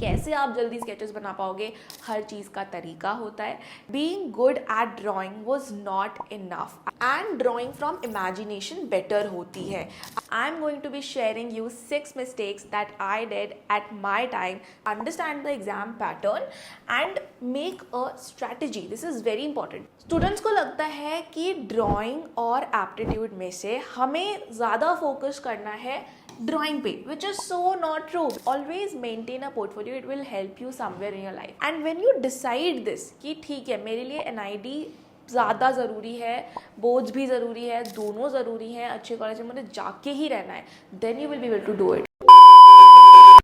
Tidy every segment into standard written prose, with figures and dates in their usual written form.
कैसे आप जल्दी स्केचेस बना पाओगे, हर चीज़ का तरीका होता है। Being good at drawing was not enough and drawing from imagination better होती है। I am going to be sharing you 6 mistakes that I did at my time. Understand the exam pattern and make a strategy. This is very important. Students को लगता है कि drawing और aptitude में से हमें ज़्यादा फोकस करना है ड्राइंग पे, which is so not true. Always maintain a portfolio. It will help you somewhere in your life. And when you decide this कि ठीक है मेरे लिए NID ज़्यादा ज़रूरी है, बोर्ड्स भी ज़रूरी है, दोनों ज़रूरी हैं, अच्छे कॉलेज में मुझे जाके ही रहना है, then you will be able to do it.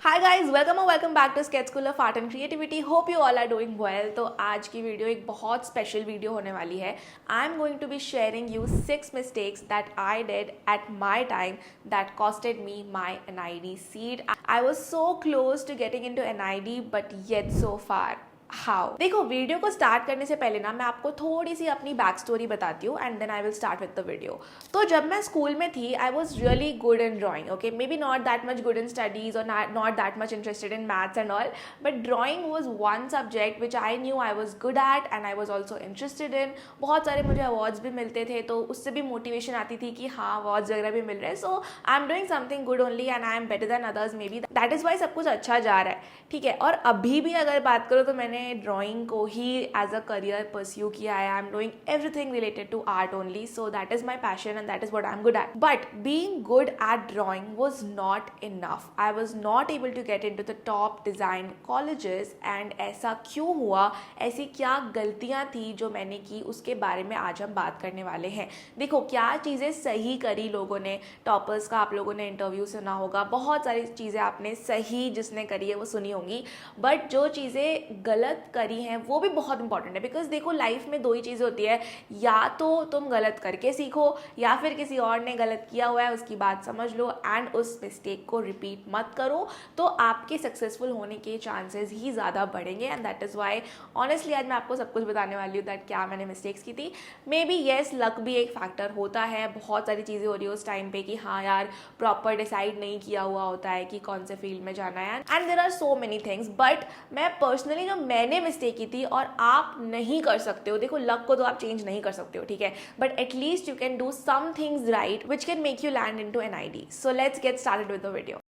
Hi guys, welcome back to sketch school of art and creativity. Hope you all are doing well. तो आज की वीडियो एक बहुत स्पेशल वीडियो होने वाली है। I am going to be sharing you 6 mistakes that I did at my time that costed me my NID seat. I was so close to getting in to NID but yet so far. How? देखो, video को start करने से पहले ना मैं आपको थोड़ी सी अपनी बैक स्टोरी बताती हूँ and then I will start with the video. तो जब मैं स्कूल में थी I was really good in drawing. Okay, maybe not that much good in studies और not that much interested in maths and all, but drawing was one subject which I knew I was good at and I was also interested in. बहुत सारे मुझे awards भी मिलते थे, तो उससे भी मोटिवेशन आती थी कि हाँ अवार्ड्स वगैरह भी मिल रहे हैं, so I am doing something good only and I am better than others, maybe that is why सब कुछ अच्छा जा रहा है। ठीक है, और अभी भी अगर बात करो तो मैंने ड्राइंग को ही एज अ करियर परस्यू किया है। I am doing everything related to art only, so that is my passion and that is what I am good at. But being good at drawing was not enough. I was not able to get in to the top design colleges. And ऐसा क्यों हुआ, ऐसी क्या गलतियाँ थी जो मैंने की, उसके बारे में आज हम बात करने वाले हैं। देखो, क्या चीज़ें सही करी लोगों ने, टॉपर्स का आप लोगों ने इंटरव्यू सुना होगा, बहुत सारी चीज़ें आपने सही जिसने करी है वो सुनी होंगी, बट जो चीज़ें गलत करी हैं वो भी बहुत इंपॉर्टेंट है। बिकॉज देखो, लाइफ में दो ही चीज़ें होती है, या तो तुम गलत करके सीखो या फिर किसी और ने गलत किया हुआ है उसकी बात समझ लो एंड उस मिस्टेक को रिपीट मत करो, तो आपके सक्सेसफुल होने के चांसेस ही ज़्यादा बढ़ेंगे। And that is Y honestly आज मैं आपको सब कुछ बताने वाली हूँ दैट क्या मैंने मिस्टेक्स की थी। मे बी येस, लक भी एक फैक्टर होता है, बहुत सारी चीज़ें हो रही है उस टाइम पे कि हाँ यार प्रॉपर डिसाइड नहीं किया हुआ होता है कि कौन से फील्ड में जाना है, and there are so many things. But मैं पर्सनली जो मैंने मिस्टेक की थी और आप नहीं कर सकते हो, देखो लक को तो आप चेंज नहीं कर सकते हो, ठीक है, but at least you can do some things right which can make you land in to NID। So let's get started with the video.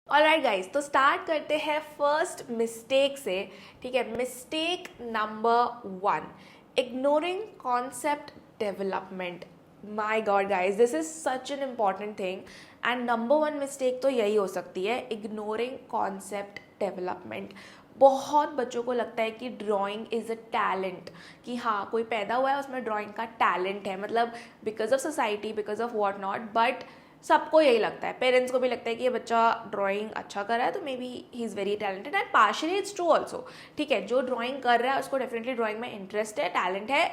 Alright guys, तो स्टार्ट करते हैं फर्स्ट मिस्टेक से। ठीक है, mistake number 1, ignoring concept development. My god guys, this is such an important thing and number 1 mistake तो यही हो सकती है, इग्नोरिंग कॉन्सेप्ट डेवलपमेंट। बहुत बच्चों को लगता है कि ड्राइंग इज़ अ टैलेंट, कि हाँ कोई पैदा हुआ है उसमें ड्राइंग का टैलेंट है, मतलब because of society, because of what not, but सबको यही लगता है, पेरेंट्स को भी लगता है कि ये बच्चा ड्राइंग अच्छा कर रहा है तो मे बी ही is very talented and partially it's true also. ठीक है, जो ड्राइंग कर रहा है उसको डेफिनेटली ड्राइंग में इंटरेस्ट है, टैलेंट है,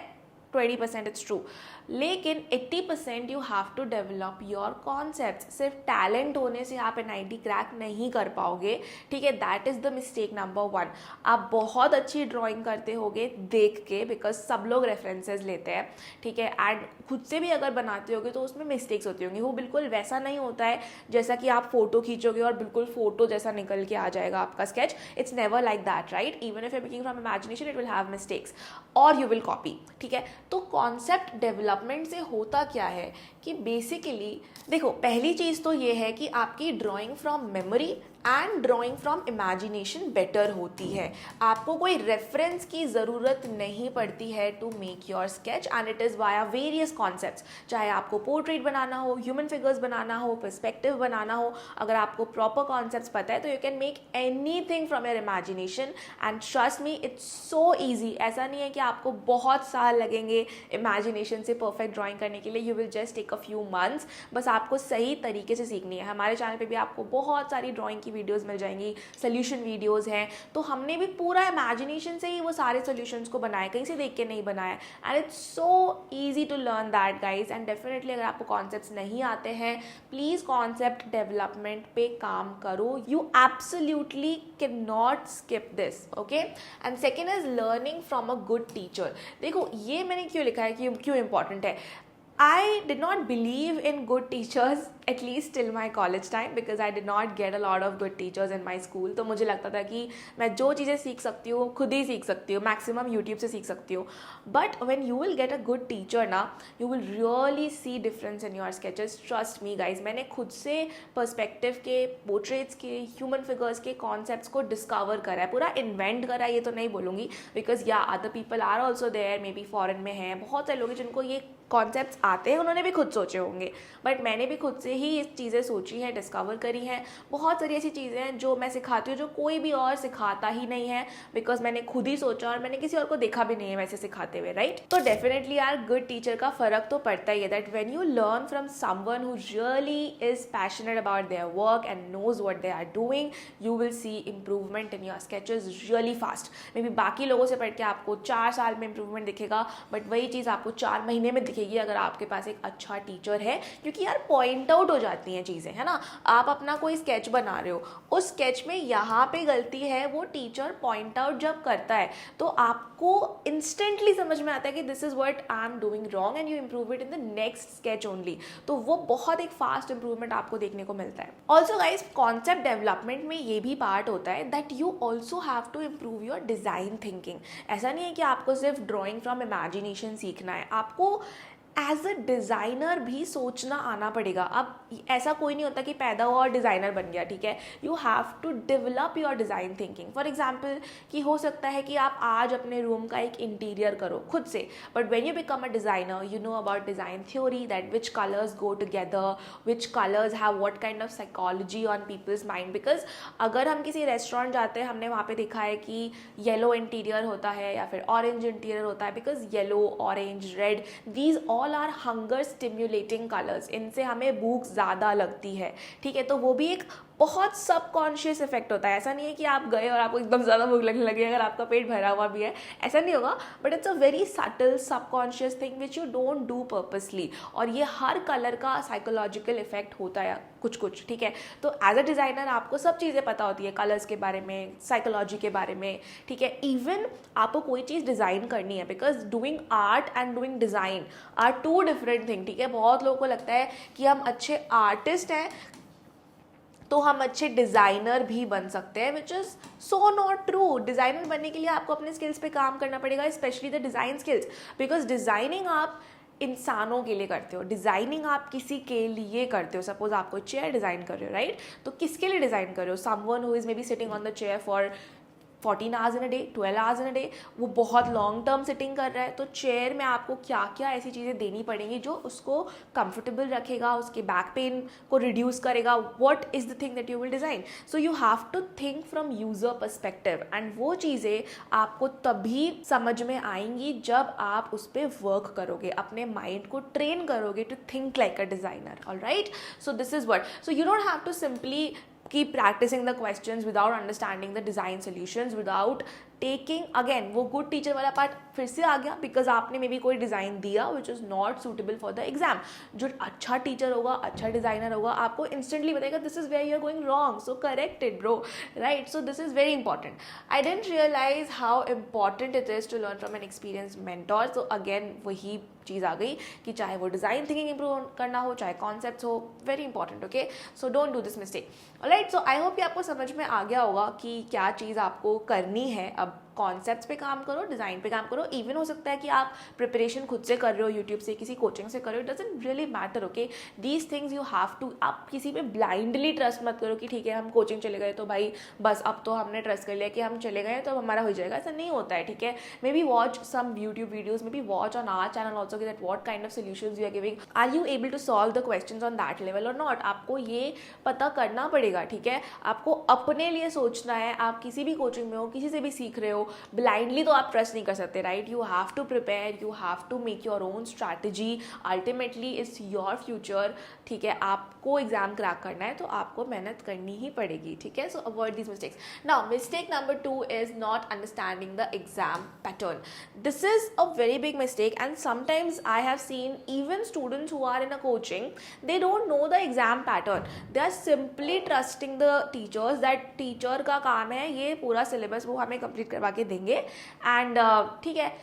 20% इट्स ट्रू, लेकिन 80% you have to develop your concept. सिर्फ टैलेंट होने से आप NID क्रैक नहीं कर पाओगे। ठीक है, that is the mistake number 1। आप बहुत अच्छी ड्राइंग करते होगे देख के, बिकॉज सब लोग रेफरेंसेस लेते हैं, ठीक है, एंड खुद से भी अगर बनाते होगे तो उसमें मिस्टेक्स होती होंगी। वो बिल्कुल वैसा नहीं होता है जैसा कि आप फोटो खींचोगे और बिल्कुल फोटो जैसा निकल के आ जाएगा आपका sketch. It's never like that, right? Even if you are making from imagination it will have mistakes और यू विल कॉपी। ठीक है, तो कॉन्सेप्ट डेवलपमेंट से होता क्या है कि बेसिकली देखो, पहली चीज़ तो ये है कि आपकी drawing from memory and drawing from imagination better होती है। आपको कोई रेफरेंस की ज़रूरत नहीं पड़ती है to make your sketch and it is via various concepts. चाहे आपको पोर्ट्रेट बनाना हो, ह्यूमन फिगर्स बनाना हो, पर्सपेक्टिव बनाना हो, अगर आपको प्रॉपर कॉन्सेप्ट्स पता है तो you can make anything from your imagination and trust me it's so easy. ऐसा नहीं है कि आपको बहुत साल लगेंगे इमेजिनेशन से परफेक्ट ड्राइंग करने के लिए, you will just take a few months. बस आपको सही तरीके से सीखनी है। हमारे चैनल पे भी आपको बहुत सारी ड्राइंग की वीडियोज़ मिल जाएंगी, सोल्यूशन वीडियोज़ हैं, तो हमने भी पूरा इमेजिनेशन से ही वो सारे सोल्यूशंस को बनाया, कहीं से देख के नहीं बनाया। And it's so easy to learn that guys. And definitely अगर आपको कॉन्सेप्ट्स नहीं आते हैं, प्लीज़ कॉन्सेप्ट डेवलपमेंट पे काम करो। You absolutely can not skip this, okay. And second is learning from a good teacher. देखो ये मैंने क्यों लिखा है कि क्यों इंपॉर्टेंट है। I did not believe in good teachers at least till my college time because I did not get a lot of good teachers in my school। तो मुझे लगता था कि मैं जो चीज़ें सीख सकती हूँ खुद ही सीख सकती हूँ, मैक्सिमम यूट्यूब से सीख सकती हूँ। But when you will get a good teacher ना, you will really see difference in your sketches, trust me guys। मैंने खुद से पर्सपेक्टिव के, पोर्ट्रेट्स के, ह्यूमन फिगर्स के कॉन्सेप्ट्स को डिस्कवर करा है, पूरा इन्वेंट करा है ये तो नहीं बोलूँगी, बिकॉज या other people are also there, maybe foreign में हैं बहुत सारे लोग हैं जिनको ये कॉन्सेप्ट्स आते हैं, उन्होंने भी खुद सोचे होंगे, बट मैंने भी खुद से ही ये चीज़ें सोची हैं, डिस्कवर करी हैं। बहुत सारी ऐसी चीज़ें हैं जो मैं सिखाती हूँ जो कोई भी और सिखाता ही नहीं है, बिकॉज मैंने खुद ही सोचा और मैंने किसी और को देखा भी नहीं है वैसे सिखाते हुए, राइट। तो डेफिनेटली यार गुड टीचर का फ़र्क तो पड़ता ही है, that when you learn from someone who really is passionate about their work and knows what they are doing, you will see improvement in your sketches really fast. Maybe बाकी लोगों से पढ़ के आपको 4 साल में इम्प्रूवमेंट दिखेगा, but वही चीज़ आपको 4 महीने में दिखेगी अगर आपके पास एक अच्छा टीचर है, क्योंकि यार पॉइंट आउट हो जाती हैं चीज़ें, है ना। आप अपना कोई स्केच बना रहे हो, उस स्केच में यहाँ पे गलती है, वो टीचर पॉइंट आउट जब करता है तो आपको इंस्टेंटली समझ में आता है कि this is what I am doing wrong and you improve it in the next sketch only. तो वो बहुत एक फास्ट इंप्रूवमेंट आपको देखने को मिलता है। ऑल्सो गाइज कॉन्सेप्ट डेवलपमेंट में ये भी पार्ट होता है that you also have to improve your design thinking. ऐसा नहीं है कि आपको सिर्फ ड्रॉइंग फ्रॉम इमेजिनेशन सीखना है, आपको एज अ डिज़ाइनर भी सोचना आना पड़ेगा। अब ऐसा कोई नहीं होता कि पैदा हुआ और डिज़ाइनर बन गया, ठीक है। You have to develop your design thinking. For example कि हो सकता है कि आप आज अपने रूम का एक इंटीरियर करो खुद से, but when you become a designer you know about design theory, that which colours go together, which colours have what kind of psychology on people's mind. Because अगर हम किसी रेस्टोरेंट जाते हैं, हमने वहाँ पे देखा है कि येलो इंटीरियर होता है या फिर ऑरेंज इंटीरियर होता है, because yellow, orange, red, these all are hunger stimulating colours, इनसे हमें भूख ज़्यादा लगती है, ठीक है। तो वो भी एक बहुत सबकॉन्शियस इफेक्ट होता है। ऐसा नहीं है कि आप गए और आपको एकदम ज़्यादा भूख लगने लगी अगर आपका पेट भरा हुआ भी है, ऐसा नहीं होगा, but it's a very subtle subconscious thing which you don't do purposely. और ये हर कलर का साइकोलॉजिकल इफेक्ट होता है कुछ, ठीक है। तो एज अ डिज़ाइनर आपको सब चीज़ें पता होती है, कलर्स के बारे में, साइकोलॉजी के बारे में, ठीक है। इवन आपको कोई चीज़ डिज़ाइन करनी है, because doing art and doing design are 2 different thing, ठीक है। बहुत लोगों को लगता है कि हम अच्छे आर्टिस्ट हैं तो हम अच्छे डिज़ाइनर भी बन सकते हैं, विच is so not true. Designer बनने के लिए आपको अपने स्किल्स पे काम करना पड़ेगा, specially the design skills, because designing आप इंसानों के लिए करते हो, डिज़ाइनिंग आप किसी के लिए करते हो। सपोज आप कोई चेयर डिज़ाइन कर रहे हो, राइट, तो किसके लिए डिज़ाइन कर रहे हो? Someone who is may be sitting on the chair for 14 hours in a day, 12 hours in a day, वो बहुत लॉन्ग टर्म सिटिंग कर रहा है, तो चेयर में आपको क्या क्या ऐसी चीज़ें देनी पड़ेंगी जो उसको कंफर्टेबल रखेगा, उसके बैक पेन को रिड्यूस करेगा। What is the thing that you will design? So you have to think from user perspective, and वो चीज़ें आपको तभी समझ में आएंगी जब आप उस पर वर्क करोगे, अपने माइंड को ट्रेन करोगे to think like a designer, alright. So this is what, so you don't have to simply keep practicing the questions without understanding the design solutions, without taking, again वो good teacher वाला part फिर से आ गया, because आपने may be कोई design दिया which is not suitable for the exam. जो अच्छा टीचर होगा, अच्छा डिज़ाइनर होगा, आपको इंस्टेंटली बताएगा this is where you are going wrong, so correct it bro, right. So this is very important. I didn't realise how important it is to learn from an experience mentor. तो again वही चीज़ आ गई कि चाहे वो design thinking improve करना हो, चाहे कॉन्सेप्ट्स हो, very important, okay. So don't do this mistake, alright. So I hope कि आपको समझ में आ गया होगा कि क्या चीज़ आपको करनी है। अब कॉन्सेप्ट्स पे काम करो, डिज़ाइन पे काम करो। इवन हो सकता है कि आप प्रिपरेशन खुद से कर रहे हो, यूट्यूब से, किसी कोचिंग से कर रहे हो, it doesn't really matter, okay. These things you have to, आप किसी पे ब्लाइंडली ट्रस्ट मत करो कि ठीक है हम कोचिंग चले गए तो भाई बस अब तो हमने ट्रस्ट कर लिया कि हम चले गए तो अब हमारा हो जाएगा, ऐसा नहीं होता है, ठीक है। Maybe watch some YouTube videos, maybe watch on our channel also that what kind of solutions you are giving, are you able to solve the questions on that level और not. आपको ये पता करना पड़ेगा, ठीक है। आपको अपने लिए सोचना है, आप किसी भी कोचिंग में हो, किसी से भी सीख रहे हो, ब्लाइंडली तो आप ट्रस्ट नहीं कर सकते, right? You have to prepare, you have to make your own strategy, ultimately it's your future, ठीक है? आपको एग्जाम क्रैक करना है तो आपको मेहनत करनी ही पड़ेगी, ठीक है? सो avoid this mistakes. Now mistake number 2 is not understanding the exam pattern. This is a very big mistake, and sometimes I have seen even students who are in a coaching, they don't know the exam pattern. They are simply trusting the teachers that teacher का काम है ये पूरा syllabus वो हमें complete करवा के देंगे, and ठीक है.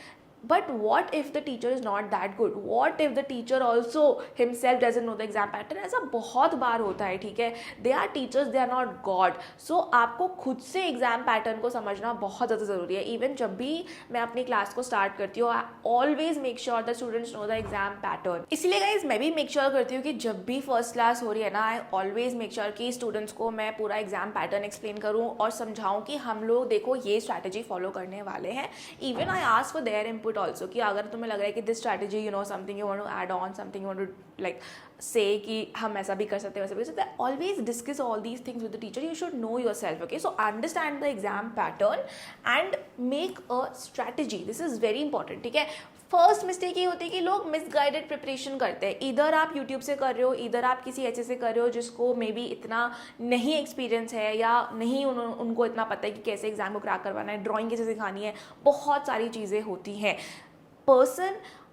But what if the teacher is not that good? What if the teacher also himself doesn't know the exam pattern? ऐसा बहुत बार होता है, ठीक है? They are teachers, they are not God. So आपको खुद से एग्जाम पैटर्न को समझना बहुत ज़्यादा ज़रूरी है. इवन जब भी मैं अपनी क्लास को स्टार्ट करती हूँ, I always make sure the students know the exam pattern. इसलिए गाइज मैं भी मेक श्योर करती हूँ कि जब भी फर्स्ट क्लास हो रही है ना, आई ऑलवेज मेक श्योर कि स्टूडेंट्स को मैं पूरा एग्जाम पैटर्न एक्सप्लेन करूँ और समझाऊँ कि हम लोग देखो ये स्ट्रैटेजी फॉलो करने वाले हैं. Even I ask for their input also कि अगर तुम्हें लग रहा है कि this strategy you know something you want to add on, something you want to like say कि हम ऐसा भी कर सकते हैं वैसा भी कर सकते हैं, always discuss all these things with the teacher. You should know your self, okay? So understand the exam pattern and make a strategy. This is very important, ठीक है? फर्स्ट मिस्टेक ये होती है कि लोग मिसगाइडेड प्रिपरेशन करते हैं. इधर आप यूट्यूब से कर रहे हो, इधर आप किसी ऐसे से कर रहे हो जिसको मे बी इतना नहीं एक्सपीरियंस है या नहीं उनको इतना पता है कि कैसे एग्जाम को क्रैक करवाना है, ड्राइंग कैसे सिखानी है, बहुत सारी चीज़ें होती हैं.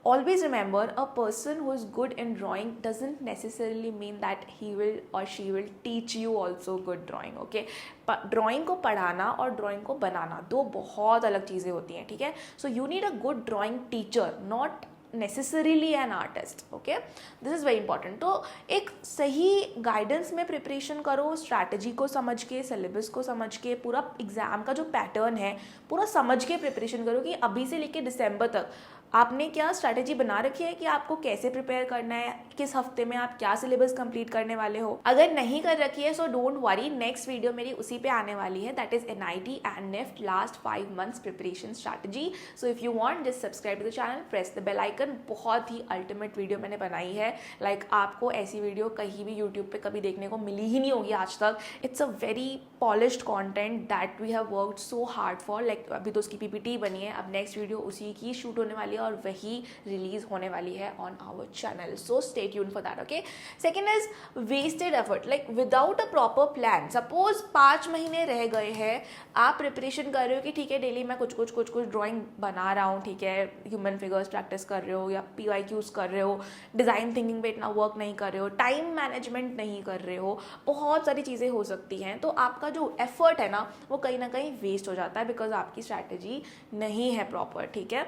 Always remember, a person who is good in drawing doesn't necessarily mean that he will or she will teach you also good drawing, okay? Drawing को पढ़ाना और ड्राइंग को बनाना दो बहुत अलग चीज़ें होती हैं, ठीक है? So you need a good drawing teacher, not necessarily an artist, okay? This is very important. तो एक सही गाइडेंस में प्रिपरेशन करो, स्ट्रैटेजी को समझ के, सिलेबस को समझ के, पूरा एग्जाम का जो पैटर्न है पूरा समझ के प्रिपरेशन करो कि अभी से लेके दिसंबर तक आपने क्या स्ट्रैटेजी बना रखी है कि आपको कैसे प्रिपेयर करना है, किस हफ्ते में आप क्या सिलेबस कंप्लीट करने वाले हो. अगर नहीं कर रखी है so don't worry, next video मेरी उसी पे आने वाली है, that is NIT and NIFT last 5 months preparation strategy. So if you want just subscribe to the channel, press the bell icon. बहुत ही अल्टीमेट वीडियो मैंने बनाई है, लाइक आपको ऐसी वीडियो कहीं भी यूट्यूब पे कभी देखने को मिली ही नहीं होगी आज तक. It's a very polished content that we have worked so hard for. Like अभी तो उसकी PPT बनी है, अब नेक्स्ट वीडियो उसी की शूट होने वाली है और वही रिलीज होने वाली है on our channel. So stay tuned for that, okay? Second is wasted effort, like without a proper plan. Suppose 5 महीने रह गए हैं, आप प्रिपरेशन कर रहे हो कि ठीक है डेली मैं कुछ ड्राइंग बना रहा हूँ, ठीक है? ह्यूमन फिगर्स प्रैक्टिस कर रहे हो या PYQs कर रहे हो, डिज़ाइन थिंकिंग पे इतना वर्क नहीं कर रहे हो, टाइम मैनेजमेंट नहीं कर रहे हो, बहुत सारी चीज़ें हो सकती हैं. तो आपका जो एफर्ट है ना वो कहीं ना कहीं वेस्ट हो जाता है बिकॉज आपकी स्ट्रैटेजी नहीं है प्रॉपर, ठीक है?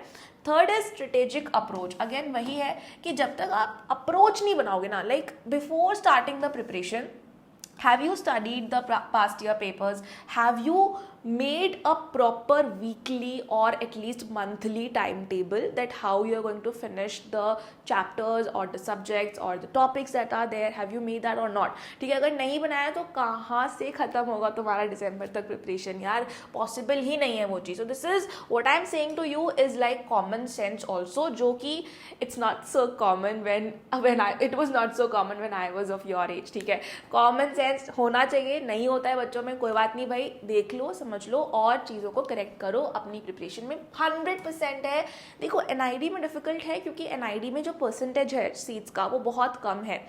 Third is strategic approach. Again वही है कि जब तक आप अप्रोच नहीं बनाओगे ना, like before starting the preparation, have you studied the past year papers? Have you made a proper weekly or at least monthly timetable that how you are going to finish the chapters or the subjects or the topics that are there? Have you made that or not? ठीक है, अगर नहीं बनाया तो कहाँ से ख़त्म होगा तुम्हारा दिसंबर तक प्रिपरेशन यार? पॉसिबल ही नहीं है वो चीज़. So this is what I am saying to you is like common sense also, जो कि it's not so common when it was not so common when I was of your age, ठीक है? Common sense होना चाहिए, नहीं होता है बच्चों में, कोई बात नहीं भाई, देख लो, समझ लो और चीज़ों को करेक्ट करो. अपनी प्रिपरेशन में 100% है. देखो NID में डिफिकल्ट है क्योंकि NID में जो परसेंटेज है सीट्स का वो बहुत कम है.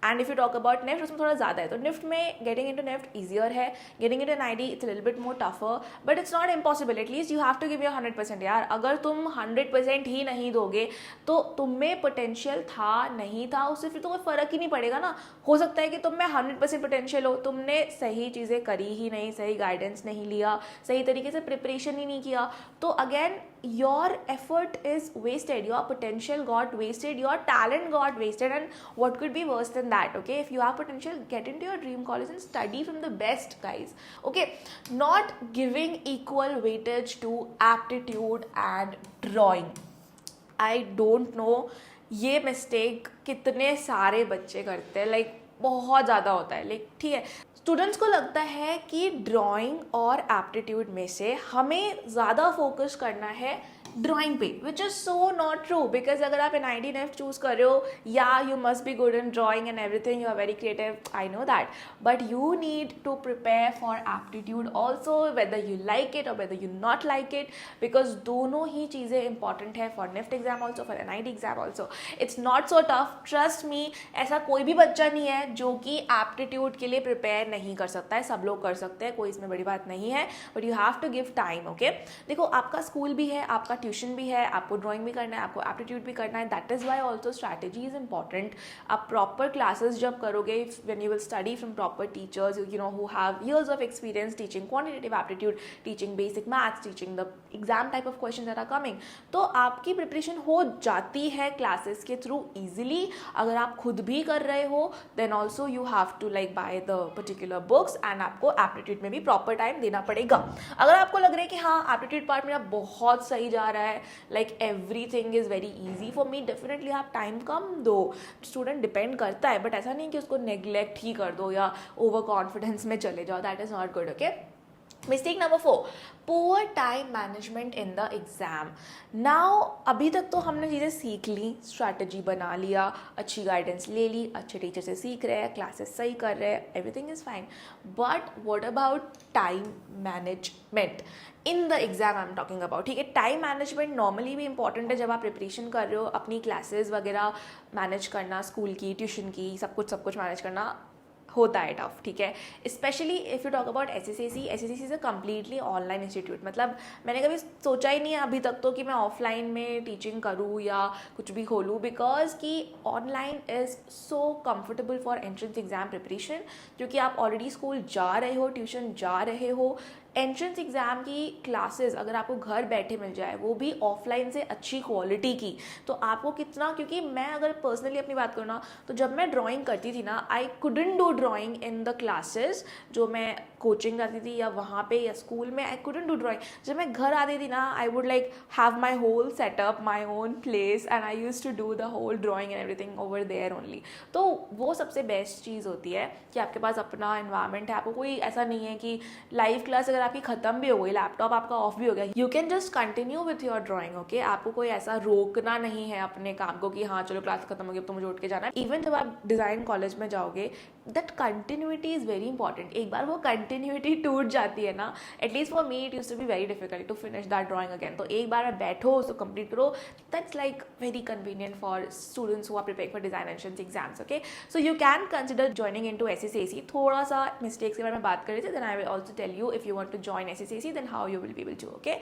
And if you talk about NIFT उसमें थोड़ा ज़्यादा है. तो NIFT में गेटिंग इनटू NIFT ईजियर है, getting into NID it's little bit more tougher, but it's not impossible. At least you have to give your 100% यार. अगर तुम 100% ही नहीं दोगे तो तुम में पोटेंशियल था नहीं था उससे फिर तो कोई फ़र्क ही नहीं पड़ेगा ना. हो सकता है कि तुम में 100% पोटेंशियल हो, तुमने सही चीज़ें करी ही नहीं, सही गाइडेंस नहीं लिया, सही तरीके से प्रिपरेशन ही नहीं किया, तो again your effort is wasted, your potential got wasted, your talent got wasted, and what could be worse than that, okay? If you have potential, get into your dream college and study from the best, guys, okay? Not giving equal weightage to aptitude and drawing. I don't know ये mistake कितने सारे बच्चे करते हैं, like बहुत ज़्यादा होता है. लाइक ठीक है, स्टूडेंट्स को लगता है कि ड्राइंग और एप्टीट्यूड में से हमें ज़्यादा फोकस करना है ड्राइंग पे, which is so not true, because अगर आप NIT NEFT चूज कर रहे हो, या you must be good in drawing and everything, you are very creative, I know that, but you need to prepare for aptitude also, whether you like it और whether you not like it, because दोनों ही चीज़ें important है for NEFT exam also, for NIT exam also. It's not so tough, trust me. ऐसा कोई भी बच्चा नहीं है जो कि एप्टीट्यूड के लिए प्रिपेयर नहीं कर सकता है, सब लोग कर सकते हैं, कोई इसमें बड़ी बात नहीं है, but you have to give time. Okay, देखो आपका स्कूल भी है, आपका ट्यूशन भी है, आपको ड्राइंग भी करना है, आपको एप्टीट्यूड भी करना है. That is Y also strategy is important. आप प्रॉपर क्लासेस जब करोगे, when you will study from proper teachers, you know, who have years of experience teaching quantitative aptitude, teaching basic maths, teaching the exam type of questions that are coming, तो आपकी preparation हो जाती है classes के through easily. अगर आप खुद भी कर रहे हो, then also you have to like buy the particular books, and आपको एप्टीट्यूड में भी प्रॉपर टाइम देना पड़ेगा. अगर आपको लग रहा है कि हाँ एप्टीट्यूड पार्ट मेरा बहुत सही जा रहा है, like everything is very easy for me, definitely आप टाइम कम दो. स्टूडेंट डिपेंड करता है, बट ऐसा नहीं कि उसको नेग्लेक्ट ही कर दो या ओवर कॉन्फिडेंस में चले जाओ. That is not good. Okay, mistake number 4, poor time management in the exam. Now अभी तक तो हमने चीज़ें सीख ली, स्ट्रैटेजी बना लिया, अच्छी गाइडेंस ले ली, अच्छे टीचर से सीख रहे हैं, क्लासेस सही कर रहे हैं, everything is fine, but what about time management in the exam I am talking about. ठीक है, टाइम मैनेजमेंट नॉर्मली भी इंपॉर्टेंट है जब आप प्रिपरेशन कर रहे हो, अपनी क्लासेस वगैरह मैनेज करना, स्कूल की, ट्यूशन की, सब कुछ मैनेज करना होता है टफ. ठीक है, specially if you talk about SSAC is a completely online institute. मतलब मैंने कभी सोचा ही नहीं है अभी तक तो कि मैं ऑफलाइन में टीचिंग करूँ या कुछ भी खोलूँ, बिकॉज कि online is so comfortable for entrance exam preparation, क्योंकि आप ऑलरेडी स्कूल जा रहे हो, ट्यूशन जा रहे हो. एंट्रेंस एग्ज़ाम की क्लासेस अगर आपको घर बैठे मिल जाए, वो भी ऑफलाइन से अच्छी क्वालिटी की, तो आपको कितना, क्योंकि मैं अगर पर्सनली अपनी बात करूँ ना, तो जब मैं ड्राइंग करती थी ना, I couldn't do drawing in the classes, जो मैं कोचिंग जाती थी या वहाँ पे या स्कूल में, आई कुडंट डू ड्राइंग. जब मैं घर आती थी ना, I would like have my whole setup, my own place, and I use to do the whole drawing and everything over there only. तो वो सबसे बेस्ट चीज़ होती है कि आपके पास अपना इन्वायरमेंट है. आपको कोई ऐसा नहीं है कि लाइव क्लास अगर आपकी खत्म भी हो गई, लैपटॉप आपका ऑफ भी हो गया, you can just continue with your drawing. Okay, आपको कोई ऐसा रोकना नहीं है अपने काम को कि हाँ चलो क्लास खत्म हो गई तो मुझे उठ के जाना है. इवन जब आप डिज़ाइन कॉलेज में जाओगे, that continuity is very important. एक बार वो कंटिन्यूटी टूट जाती है ना, at least for me it used to be very difficult to finish that drawing again. तो एक बार बैठो, उसको कंप्लीट करो, that's like very convenient for students who are preparing for design entrance exams. Okay, so you can consider joining into SSAC. थोड़ा सा mistakes के बारे में बात कर रही थी, then I will also tell you if you want to join SSAC then how you will be able to. Okay,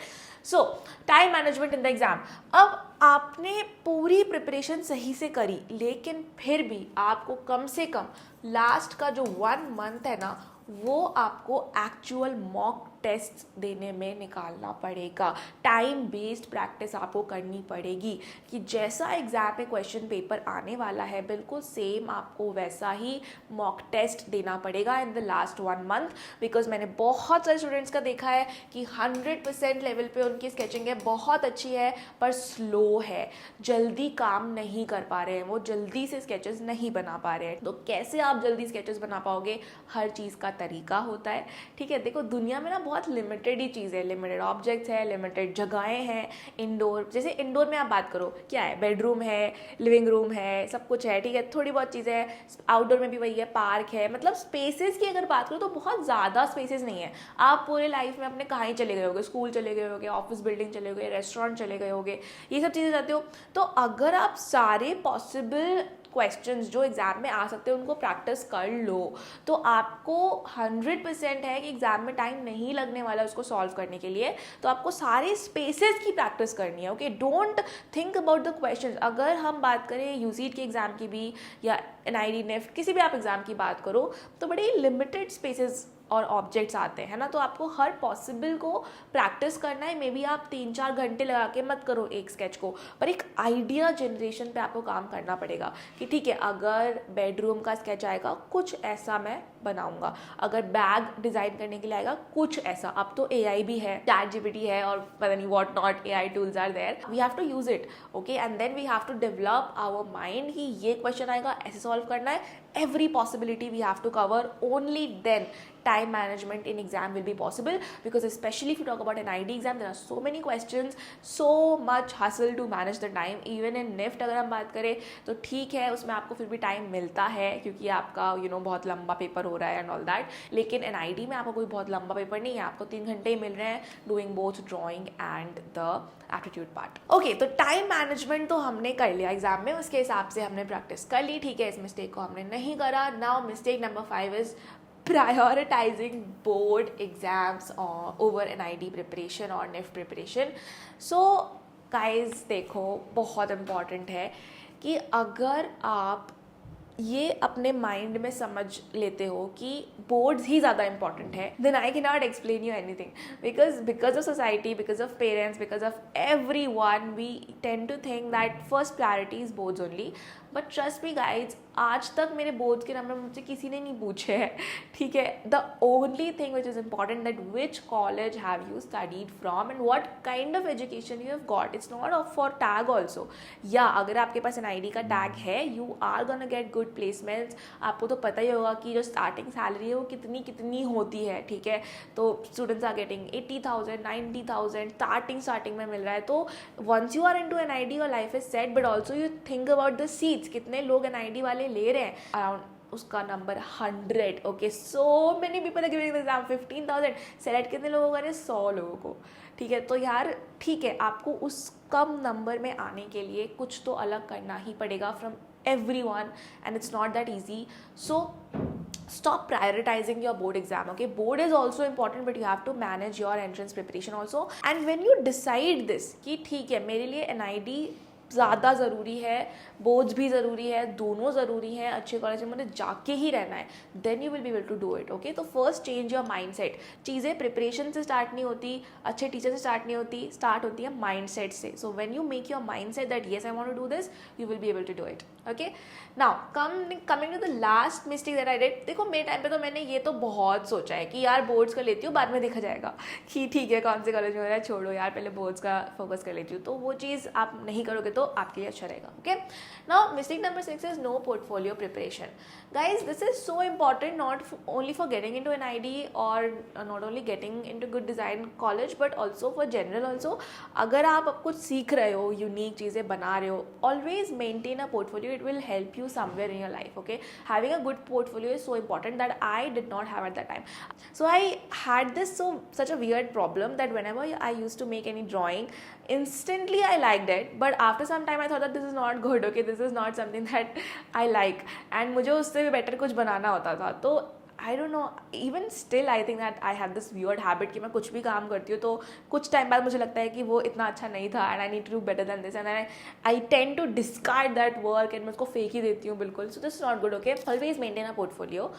so time management in the exam. अब आपने पूरी प्रिपरेशन सही से करी, लेकिन फिर भी आपको कम से कम लास्ट का जो 1 मंथ है ना, वो आपको एक्चुअल मॉक टेस्ट देने में निकालना पड़ेगा. टाइम बेस्ड प्रैक्टिस आपको करनी पड़ेगी कि जैसा एग्जाम में क्वेश्चन पेपर आने वाला है, बिल्कुल सेम आपको वैसा ही मॉक टेस्ट देना पड़ेगा in the last 1 month. Because मैंने बहुत सारे स्टूडेंट्स का देखा है कि 100% लेवल पे उनकी स्केचिंग है, बहुत अच्छी है, पर स्लो है, जल्दी काम नहीं कर पा रहे हैं, वो जल्दी से स्केचेस नहीं बना पा रहे हैं. तो कैसे आप जल्दी स्केचेस बना पाओगे, हर चीज़ का तरीका होता है. ठीक है, देखो दुनिया में ना बहुत लिमिटेड ही चीज़ है, लिमिटेड ऑब्जेक्ट्स है, लिमिटेड जगहें हैं. इंडोर, जैसे इंडोर में आप बात करो, क्या है, बेडरूम है, लिविंग रूम है, सब कुछ है. ठीक है, थोड़ी बहुत चीज़ें हैं. आउटडोर में भी वही है, पार्क है. मतलब स्पेसेस की अगर बात करो तो बहुत ज़्यादा स्पेसेस नहीं है. आप पूरे लाइफ में अपने कहाँ ही चले गए होगे, स्कूल चले गए होगे, ऑफिस बिल्डिंग चले गए, रेस्टोरेंट चले गए होगे, ये सब चीज़ें जाते हो. तो अगर आप सारे पॉसिबल क्वेश्चंस जो एग्जाम में आ सकते हैं उनको प्रैक्टिस कर लो, तो आपको 100% है कि एग्जाम में टाइम नहीं लगने वाला उसको सॉल्व करने के लिए. तो आपको सारे स्पेसेस की प्रैक्टिस करनी है. Okay, don't think about the questions. अगर हम बात करें यूसीट के एग्जाम की भी या NIT NEFT किसी भी आप एग्जाम की बात करो, तो बड़े लिमिटेड स्पेसेस और ऑब्जेक्ट्स आते हैं ना, तो आपको हर पॉसिबल को प्रैक्टिस करना है. मे बी आप 3-4 घंटे लगा के मत करो एक स्केच को, पर एक आइडिया जनरेशन पे आपको काम करना पड़ेगा कि ठीक है, अगर बेडरूम का स्केच आएगा, कुछ ऐसा मैं बनाऊंगा। अगर बैग डिज़ाइन करने के लिए आएगा कुछ ऐसा, अब तो AI भी है, ChatGPT है और पता नहीं what not AI tools are there, we have to use it, okay, and then we have to develop our mind कि ये क्वेश्चन आएगा ऐसे सॉल्व करना है, every possibility we have to cover, only then time management in exam will be possible, because especially if you talk about an ID exam there are so many questions, so much hustle to manage the time. even in NIFT अगर हम बात करें तो ठीक है, उसमें आपको फिर भी टाइम मिलता है क्योंकि आपका बहुत लंबा पेपर हो रहा है एंड ऑल दैट, लेकिन एन ID में आपको कोई बहुत लंबा पेपर नहीं है, आपको 3 घंटे ही मिल रहे हैं doing both drawing and the aptitude part. Okay, तो टाइम मैनेजमेंट तो हमने कर लिया एग्जाम में, उसके हिसाब से हमने प्रैक्टिस कर ली, ठीक है, इस मिस्टेक को हमने नहीं करा। Now mistake number 5 is prioritizing board exams over NID preparation और NIFT preparation. So guys देखो, बहुत important है कि अगर आप ये अपने माइंड में समझ लेते हो कि बोर्ड्स ही ज़्यादा इंपॉर्टेंट है, then I can not explain you anything, because of society, because of parents, because of everyone, we tend to think that first priority is boards only. But trust me guys, आज तक मेरे boards के number मुझसे किसी ने नहीं पूछे हैं, ठीक है। The only thing which is important that which college have you studied from and what kind of education you have got, it's not for tag also. या अगर आपके पास एन ID का टैग है, you are gonna get good placements. आपको तो पता ही होगा कि जो स्टार्टिंग सैलरी है वो कितनी होती है, ठीक है। तो स्टूडेंट्स आर गेटिंग 80,000 90,000 स्टार्टिंग में मिल रहा है। तो once you are into N ID your life is set, but also you think about the seats, कितने लोग एन ID वाले ले रहे हैं, अराउंड उसका number 100, okay, so many people are giving the exam, 15,000 select कितने लोगों को करें, 100 लोगों को, ठीक है। तो यार ठीक है, आपको उस कम नंबर में आने के लिए कुछ तो अलग करना ही पड़ेगा from everyone, and it's not that easy. So stop prioritizing your board exam, okay? Board is also important, but you have to manage your entrance preparation also. And when you decide this कि ठीक है मेरे लिए NID ज़्यादा ज़रूरी है, boards भी ज़रूरी है, दोनों ज़रूरी हैं, अच्छे कॉलेज में मुझे जाके ही रहना है, then you will be able to do it, okay. तो first change your mind set. चीज़ें प्रिपरेशन से स्टार्ट नहीं होती, अच्छे टीचर से स्टार्ट नहीं होती, स्टार्ट होती है माइंड सेट से। So when you make your mind set that yes I want to do this, you will be able to do it, okay. Now coming to the last mistake that I did. देखो मेरे time पे तो मैंने ये तो बहुत सोचा है कि यार बोर्ड्स का लेती हूँ, बाद में देखा जाएगा कि ठीक है कौन से कॉलेज में हो रहा है, छोड़ो यार पहले बोर्ड्स का फोकस कर लेती हूँ। तो वो चीज़ आप नहीं करोगे तो आपके लिए अच्छा रहेगा, okay. Now mistake number 6 is no portfolio preparation. Guys this is so important, not only for getting into N ID और not only getting into good design college, but also for general also. अगर आप कुछ सीख रहे हो, unique चीज़ें बना रहे हो, always maintain a portfolio, it will help you somewhere in your life, okay? Having a good portfolio is so important that I did not have at that time. So I had such a weird problem that whenever I used to make any drawing, instantly I liked it, but after some time I thought that this is not good, okay, this is not something that I like, and मुझे उससे भी better कुछ बनाना होता था। तो I don't know, even still I think that I have this weird habit कि मैं कुछ भी काम करती हूँ तो कुछ टाइम बाद मुझे लगता है कि वो इतना अच्छा नहीं था and I need to do better then this, and I tend to discard that work and मैं उसको फेंक ही देती हूँ बिल्कुल। So this is not good, okay. Always maintain a portfolio.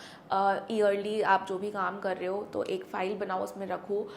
Yearly आप जो भी काम कर रहे हो तो एक फाइल बनाओ, उसमें रखो।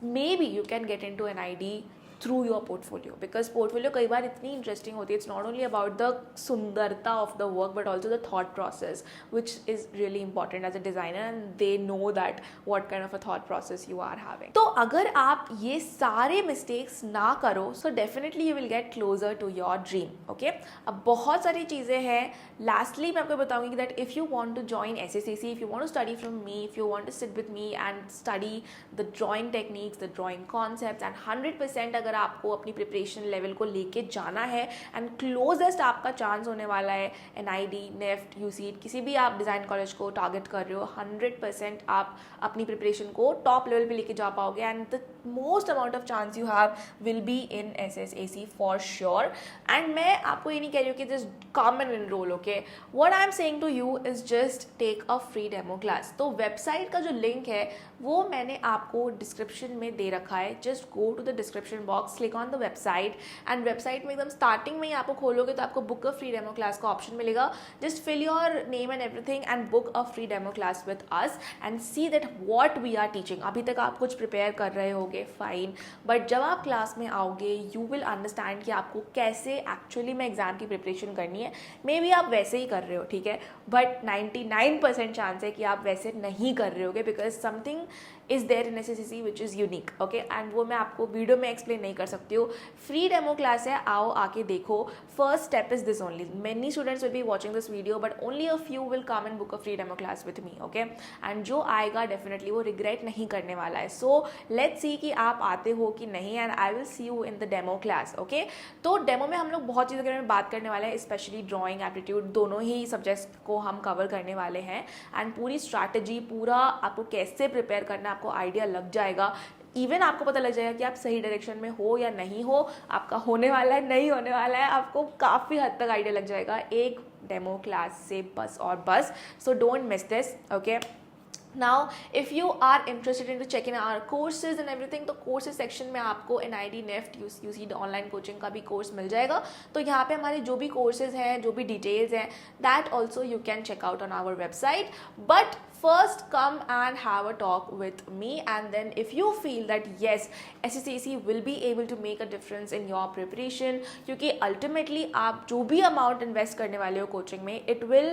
Maybe you can get in to N ID through your portfolio, because portfolio कई बार इतनी interesting होती है, it's not only about the सुंदरता of the work but also the thought process, which is really important as a designer, and they know that what kind of a thought process you are having. तो अगर आप ये सारे mistakes ना करो, so definitely you will get closer to your dream, okay? अब बहुत सारी चीज़ें हैं। Lastly मैं आपको बताऊंगी that if you want to join SSAC, if you want to study from me, if you want to sit with me and study the drawing techniques, the drawing concepts, and 100% अगर आपको अपनी preparation level को लेके जाना है and closest आपका chance होने वाला है NID, NIFT, UCET, किसी भी आप डिज़ाइन कॉलेज को टारगेट कर रहे हो, 100% आप अपनी प्रिपरेशन को टॉप लेवल पे लेके जा पाओगे, and the most amount of chance you have will be in SSAC for sure. And मैं आपको ये नहीं कह रही हूँ कि just come and enroll, okay. What I am saying to you is just take a free demo class. तो website का जो लिंक है वो मैंने आपको डिस्क्रिप्शन में दे रखा है, just go to the description box box, click on the website, and website में एकदम स्टार्टिंग में ही आपको खोलोगे तो आपको book a free demo class का ऑप्शन मिलेगा. Just fill your name and everything and book a free demo class with us and see that what we are teaching. अभी तक आप कुछ प्रिपेयर कर रहे होगे, फाइन, बट जब आप क्लास में आओगे यू विल अंडरस्टैंड कि आपको कैसे एक्चुअली में एग्जाम की प्रिपरेशन करनी है. मे बी आप वैसे ही कर रहे हो, ठीक है, बट 99% चांस है कि आप वैसे नहीं कर रहे होगे, because something is there in SSCC which is unique. Okay, and वो मैं आपको वीडियो में एक्सप्लेन नहीं कर सकती हूँ. फ्री डेमो क्लास है, आओ आके देखो. First step is this only. Many students will be watching this video but only a few will come and book a free demo class with me. Okay, and जो आएगा definitely वो regret नहीं करने वाला है. सो लेट्स सी कि आप आते हो कि नहीं, and I will see you in the demo class. Okay, तो डेमो में हम लोग बहुत चीज़ों के बारे में बात करने वाले हैं, स्पेशली ड्राइंग, एप्टीट्यूड, दोनों ही सब्जेक्ट्स को हम कवर करने वाले हैं. एंड पूरी स्ट्रैटेजी, पूरा आपको कैसे प्रिपेयर करना है आपको आइडिया लग जाएगा. इवन आपको पता लग जाएगा कि आप सही डायरेक्शन में हो या नहीं हो, आपका होने वाला है नहीं होने वाला है, आपको काफ़ी हद तक आइडिया लग जाएगा एक डेमो क्लास से, बस और बस. So don't miss this. Okay, Now, if you are interested into checking our courses and everything, तो courses section में आपको NID NEFT UC online coaching का भी कोर्स मिल जाएगा. तो यहाँ पे हमारे जो भी कोर्सेज हैं, जो भी डिटेल्स हैं, that also you can check out on our website. But first come and have a talk with me, and then if you feel that yes, SSCC will be able to make a difference in your preparation, क्योंकि ultimately आप जो भी amount invest करने वाले हो coaching में, it will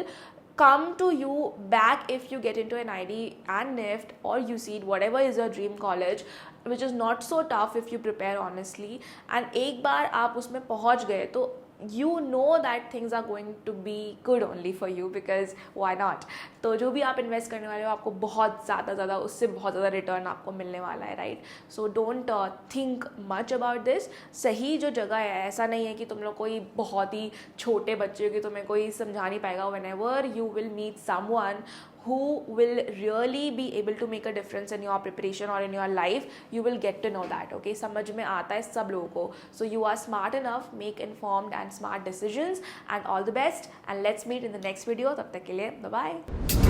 come to you back if you get into an ID and NIFT or UCED, whatever is your dream college, which is not so tough if you prepare honestly. And एक बार आप उसमें पहुंच गए तो you know that things are going to be good only for you, because why not. तो जो भी आप इन्वेस्ट करने वाले हो आपको बहुत ज़्यादा उससे बहुत ज़्यादा रिटर्न आपको मिलने वाला है, right. So don't think much about this. सही जो जगह है, ऐसा नहीं है कि तुम लोग कोई बहुत ही छोटे बच्चे हो कि तुम्हें कोई समझा नहीं पाएगा. whenever you will meet someone who will really be able to make a difference in your preparation or in your life, you will get to know that. Okay, समझ में आता है सब लोगों को. So you are smart enough, make informed and smart decisions, and all the best, and let's meet in the next video. तब तक के लिए bye bye.